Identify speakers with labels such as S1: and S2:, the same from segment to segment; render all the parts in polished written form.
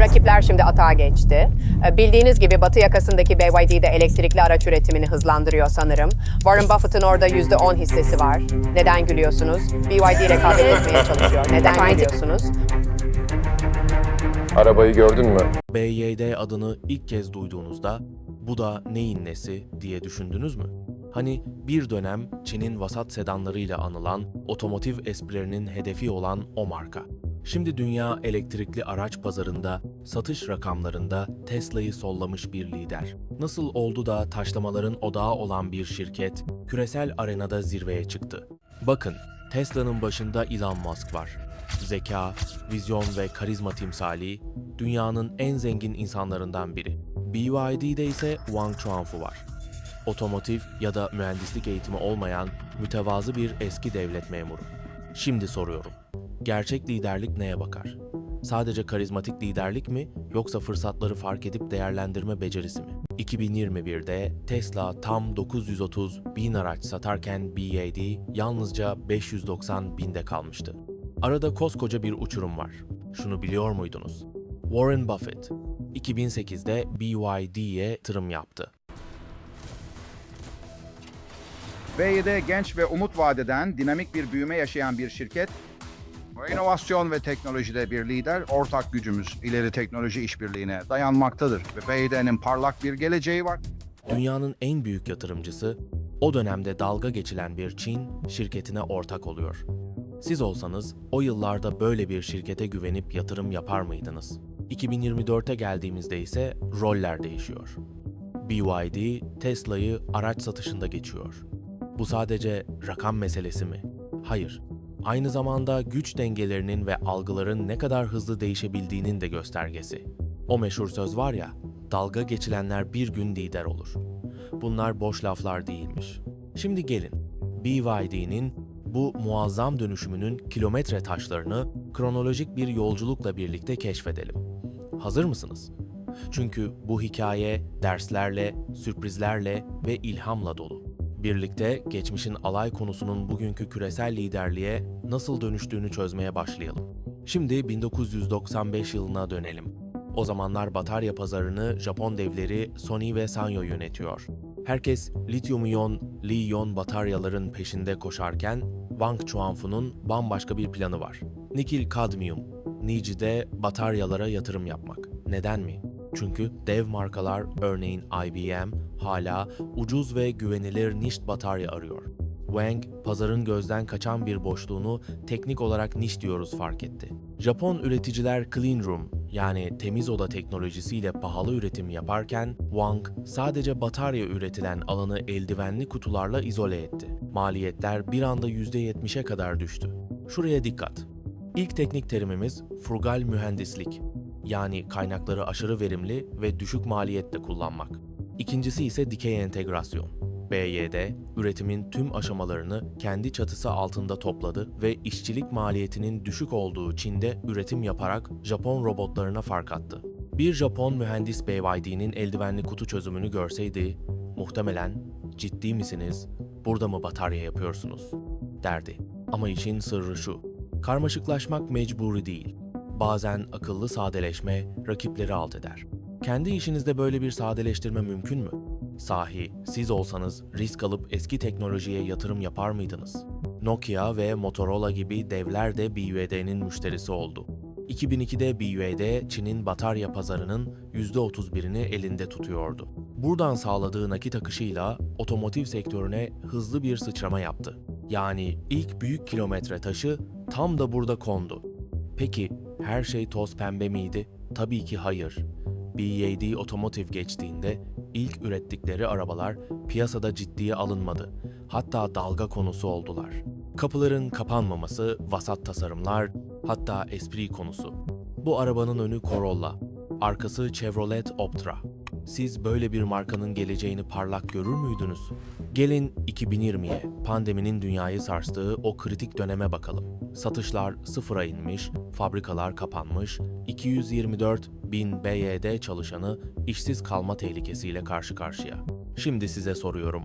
S1: Rakipler şimdi atağa geçti. Bildiğiniz gibi batı yakasındaki BYD de elektrikli araç üretimini hızlandırıyor sanırım. Warren Buffett'ın orada %10 hissesi var. Neden gülüyorsunuz? BYD rekabet etmeye çalışıyor. Neden gülüyorsunuz?
S2: Arabayı gördün mü?
S3: BYD adını ilk kez duyduğunuzda bu da neyin nesi diye düşündünüz mü? Hani bir dönem Çin'in vasat sedanlarıyla anılan, otomotiv esprilerinin hedefi olan o marka. Şimdi dünya elektrikli araç pazarında, satış rakamlarında Tesla'yı sollamış bir lider. Nasıl oldu da taşlamaların odağı olan bir şirket, küresel arenada zirveye çıktı? Bakın, Tesla'nın başında Elon Musk var. Zeka, vizyon ve karizma timsali, dünyanın en zengin insanlarından biri. BYD'de ise Wang Chuanfu var. Otomotiv ya da mühendislik eğitimi olmayan mütevazı bir eski devlet memuru. Şimdi soruyorum. Gerçek liderlik neye bakar? Sadece karizmatik liderlik mi yoksa fırsatları fark edip değerlendirme becerisi mi? 2021'de Tesla tam 930 bin araç satarken BYD yalnızca 590 binde kalmıştı. Arada koskoca bir uçurum var. Şunu biliyor muydunuz? Warren Buffett 2008'de BYD'ye yatırım yaptı.
S4: BYD genç ve umut vadeden dinamik bir büyüme yaşayan bir şirket. İnovasyon ve teknolojide bir lider, ortak gücümüz ileri teknoloji işbirliğine dayanmaktadır ve BYD'nin parlak bir geleceği var.
S3: Dünyanın en büyük yatırımcısı, o dönemde dalga geçilen bir Çin şirketine ortak oluyor. Siz olsanız o yıllarda böyle bir şirkete güvenip yatırım yapar mıydınız? 2024'e geldiğimizde ise roller değişiyor. BYD, Tesla'yı araç satışında geçiyor. Bu sadece rakam meselesi mi? Hayır. Aynı zamanda güç dengelerinin ve algıların ne kadar hızlı değişebildiğinin de göstergesi. O meşhur söz var ya, dalga geçilenler bir gün lider olur. Bunlar boş laflar değilmiş. Şimdi gelin, BYD'nin bu muazzam dönüşümünün kilometre taşlarını kronolojik bir yolculukla birlikte keşfedelim. Hazır mısınız? Çünkü bu hikaye derslerle, sürprizlerle ve ilhamla dolu. Birlikte geçmişin alay konusunun bugünkü küresel liderliğe nasıl dönüştüğünü çözmeye başlayalım. Şimdi 1995 yılına dönelim. O zamanlar batarya pazarını Japon devleri Sony ve Sanyo yönetiyor. Herkes lityum-iyon, Li-iyon bataryaların peşinde koşarken Wang Chuanfu'nun bambaşka bir planı var. Nikil-kadmiyum, Nici'de bataryalara yatırım yapmak. Neden mi? Çünkü dev markalar örneğin IBM hala ucuz ve güvenilir niş batarya arıyor. Wang, pazarın gözden kaçan bir boşluğunu teknik olarak niş diyoruz fark etti. Japon üreticiler Clean Room yani temiz oda teknolojisiyle pahalı üretim yaparken Wang sadece batarya üretilen alanı eldivenli kutularla izole etti. Maliyetler bir anda %70'e kadar düştü. Şuraya dikkat. İlk teknik terimimiz frugal mühendislik. Yani kaynakları aşırı verimli ve düşük maliyetle kullanmak. İkincisi ise dikey entegrasyon. BYD, üretimin tüm aşamalarını kendi çatısı altında topladı ve işçilik maliyetinin düşük olduğu Çin'de üretim yaparak Japon robotlarına fark attı. Bir Japon mühendis BYD'nin eldivenli kutu çözümünü görseydi, muhtemelen "Ciddi misiniz? Burada mı batarya yapıyorsunuz?" derdi. Ama işin sırrı şu, karmaşıklaşmak mecburi değil. Bazen akıllı sadeleşme rakipleri alt eder. Kendi işinizde böyle bir sadeleştirme mümkün mü? Sahi, siz olsanız risk alıp eski teknolojiye yatırım yapar mıydınız? Nokia ve Motorola gibi devler de BYD'nin müşterisi oldu. 2002'de BYD, Çin'in batarya pazarının %31'ini elinde tutuyordu. Buradan sağladığı nakit akışıyla otomotiv sektörüne hızlı bir sıçrama yaptı. Yani ilk büyük kilometre taşı tam da burada kondu. Peki her şey toz pembe miydi? Tabii ki hayır. BYD Otomotiv geçtiğinde ilk ürettikleri arabalar piyasada ciddiye alınmadı. Hatta dalga konusu oldular. Kapıların kapanmaması, vasat tasarımlar, hatta espri konusu. Bu arabanın önü Corolla, arkası Chevrolet Optra. Siz böyle bir markanın geleceğini parlak görür müydünüz? Gelin 2020'ye, pandeminin dünyayı sarstığı o kritik döneme bakalım. Satışlar sıfıra inmiş, fabrikalar kapanmış, 224 bin BYD çalışanı işsiz kalma tehlikesiyle karşı karşıya. Şimdi size soruyorum,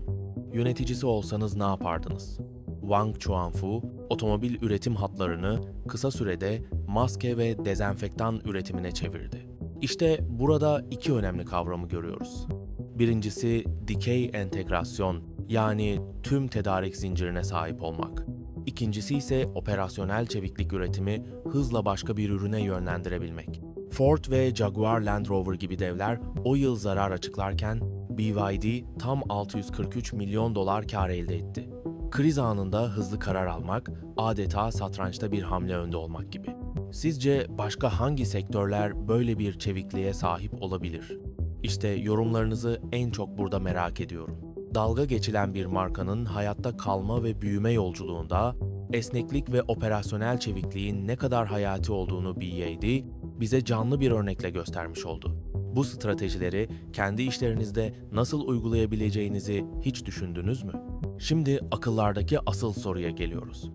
S3: yöneticisi olsanız ne yapardınız? Wang Chuanfu, otomobil üretim hatlarını kısa sürede maske ve dezenfektan üretimine çevirdi. İşte burada iki önemli kavramı görüyoruz. Birincisi dikey entegrasyon, yani tüm tedarik zincirine sahip olmak. İkincisi ise operasyonel çeviklik üretimi hızla başka bir ürüne yönlendirebilmek. Ford ve Jaguar Land Rover gibi devler o yıl zarar açıklarken BYD tam 643 milyon dolar kar elde etti. Kriz anında hızlı karar almak, adeta satrançta bir hamle önde olmak gibi. Sizce başka hangi sektörler böyle bir çevikliğe sahip olabilir? İşte yorumlarınızı en çok burada merak ediyorum. Dalga geçilen bir markanın hayatta kalma ve büyüme yolculuğunda esneklik ve operasyonel çevikliğin ne kadar hayati olduğunu BYD bize canlı bir örnekle göstermiş oldu. Bu stratejileri kendi işlerinizde nasıl uygulayabileceğinizi hiç düşündünüz mü? Şimdi akıllardaki asıl soruya geliyoruz.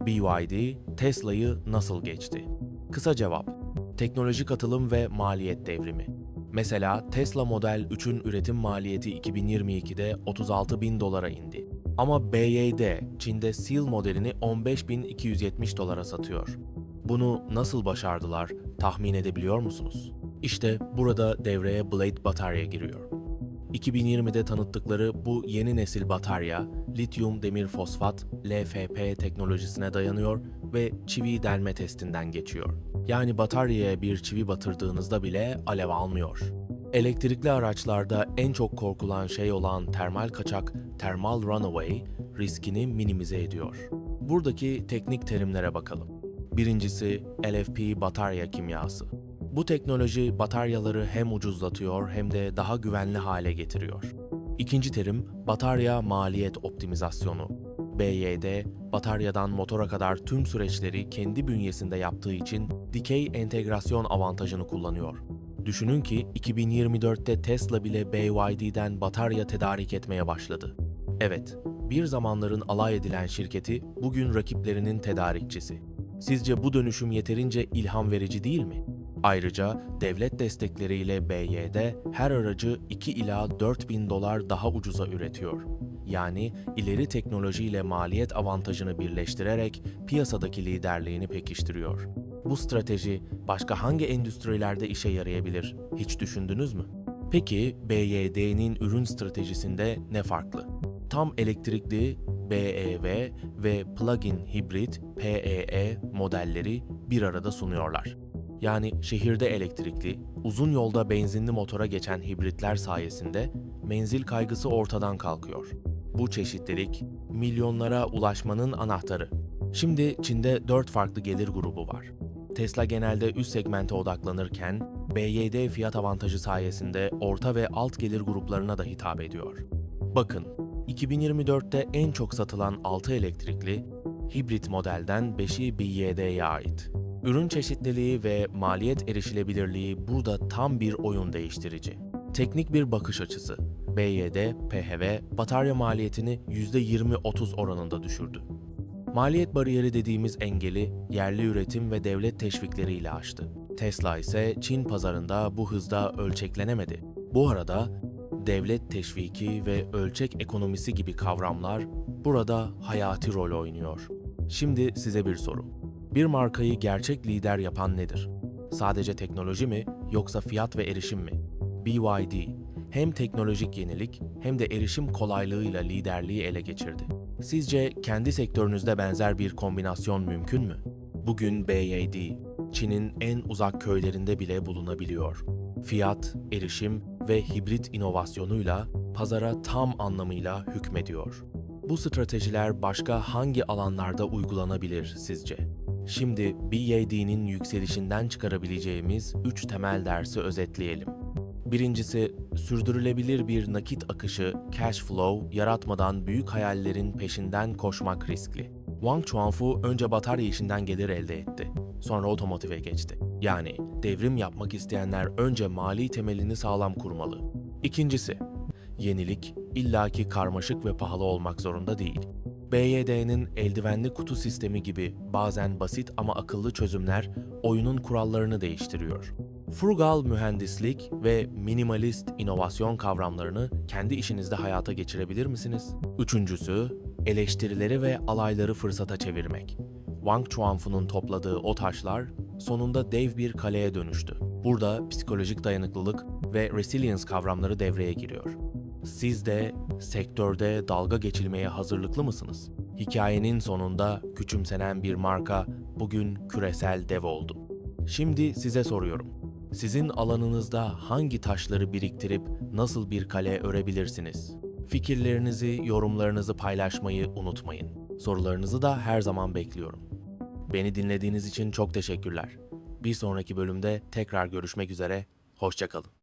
S3: BYD, Tesla'yı nasıl geçti? Kısa cevap, teknolojik atılım ve maliyet devrimi. Mesela Tesla Model 3'ün üretim maliyeti 2022'de 36 bin dolara indi. Ama BYD, Çin'de Seal modelini 15.270 dolara satıyor. Bunu nasıl başardılar, tahmin edebiliyor musunuz? İşte burada devreye Blade batarya giriyor. 2020'de tanıttıkları bu yeni nesil batarya, lityum demir fosfat LFP teknolojisine dayanıyor ve çivi delme testinden geçiyor. Yani bataryaya bir çivi batırdığınızda bile alev almıyor. Elektrikli araçlarda en çok korkulan şey olan termal kaçak, thermal runaway riskini minimize ediyor. Buradaki teknik terimlere bakalım. Birincisi LFP batarya kimyası. Bu teknoloji bataryaları hem ucuzlatıyor hem de daha güvenli hale getiriyor. İkinci terim batarya maliyet optimizasyonu. BYD, bataryadan motora kadar tüm süreçleri kendi bünyesinde yaptığı için dikey entegrasyon avantajını kullanıyor. Düşünün ki 2024'te Tesla bile BYD'den batarya tedarik etmeye başladı. Evet, bir zamanların alay edilen şirketi bugün rakiplerinin tedarikçisi. Sizce bu dönüşüm yeterince ilham verici değil mi? Ayrıca devlet destekleriyle BYD her aracı 2 ila 4 bin dolar daha ucuza üretiyor. Yani ileri teknolojiyle maliyet avantajını birleştirerek piyasadaki liderliğini pekiştiriyor. Bu strateji başka hangi endüstrilerde işe yarayabilir, hiç düşündünüz mü? Peki BYD'nin ürün stratejisinde ne farklı? Tam elektrikli BEV ve plug-in hibrit PEE modelleri bir arada sunuyorlar. Yani şehirde elektrikli, uzun yolda benzinli motora geçen hibritler sayesinde menzil kaygısı ortadan kalkıyor. Bu çeşitlilik milyonlara ulaşmanın anahtarı. Şimdi Çin'de 4 farklı gelir grubu var. Tesla genelde üst segmente odaklanırken BYD fiyat avantajı sayesinde orta ve alt gelir gruplarına da hitap ediyor. Bakın, 2024'te en çok satılan 6 elektrikli, hibrit modelden 5'i BYD'ye ait. Ürün çeşitliliği ve maliyet erişilebilirliği burada tam bir oyun değiştirici. Teknik bir bakış açısı, BYD, PHEV batarya maliyetini %20-30 oranında düşürdü. Maliyet bariyeri dediğimiz engeli yerli üretim ve devlet teşvikleriyle aştı. Tesla ise Çin pazarında bu hızda ölçeklenemedi. Bu arada devlet teşviki ve ölçek ekonomisi gibi kavramlar burada hayati rol oynuyor. Şimdi size bir soru. Bir markayı gerçek lider yapan nedir? Sadece teknoloji mi yoksa fiyat ve erişim mi? BYD hem teknolojik yenilik hem de erişim kolaylığıyla liderliği ele geçirdi. Sizce kendi sektörünüzde benzer bir kombinasyon mümkün mü? Bugün BYD, Çin'in en uzak köylerinde bile bulunabiliyor. Fiyat, erişim ve hibrit inovasyonuyla pazara tam anlamıyla hükmediyor. Bu stratejiler başka hangi alanlarda uygulanabilir sizce? Şimdi BYD'nin yükselişinden çıkarabileceğimiz 3 temel dersi özetleyelim. Birincisi, sürdürülebilir bir nakit akışı, cash flow yaratmadan büyük hayallerin peşinden koşmak riskli. Wang Chuanfu önce batarya işinden gelir elde etti. Sonra otomotive geçti. Yani devrim yapmak isteyenler önce mali temelini sağlam kurmalı. İkincisi, yenilik illaki karmaşık ve pahalı olmak zorunda değil. BYD'nin eldivenli kutu sistemi gibi bazen basit ama akıllı çözümler oyunun kurallarını değiştiriyor. Frugal mühendislik ve minimalist inovasyon kavramlarını kendi işinizde hayata geçirebilir misiniz? Üçüncüsü, eleştirileri ve alayları fırsata çevirmek. Wang Chuanfu'nun topladığı o taşlar sonunda dev bir kaleye dönüştü. Burada psikolojik dayanıklılık ve resilience kavramları devreye giriyor. Siz de sektörde dalga geçilmeye hazırlıklı mısınız? Hikayenin sonunda küçümsenen bir marka bugün küresel dev oldu. Şimdi size soruyorum. Sizin alanınızda hangi taşları biriktirip nasıl bir kale örebilirsiniz? Fikirlerinizi, yorumlarınızı paylaşmayı unutmayın. Sorularınızı da her zaman bekliyorum. Beni dinlediğiniz için çok teşekkürler. Bir sonraki bölümde tekrar görüşmek üzere, hoşça kalın.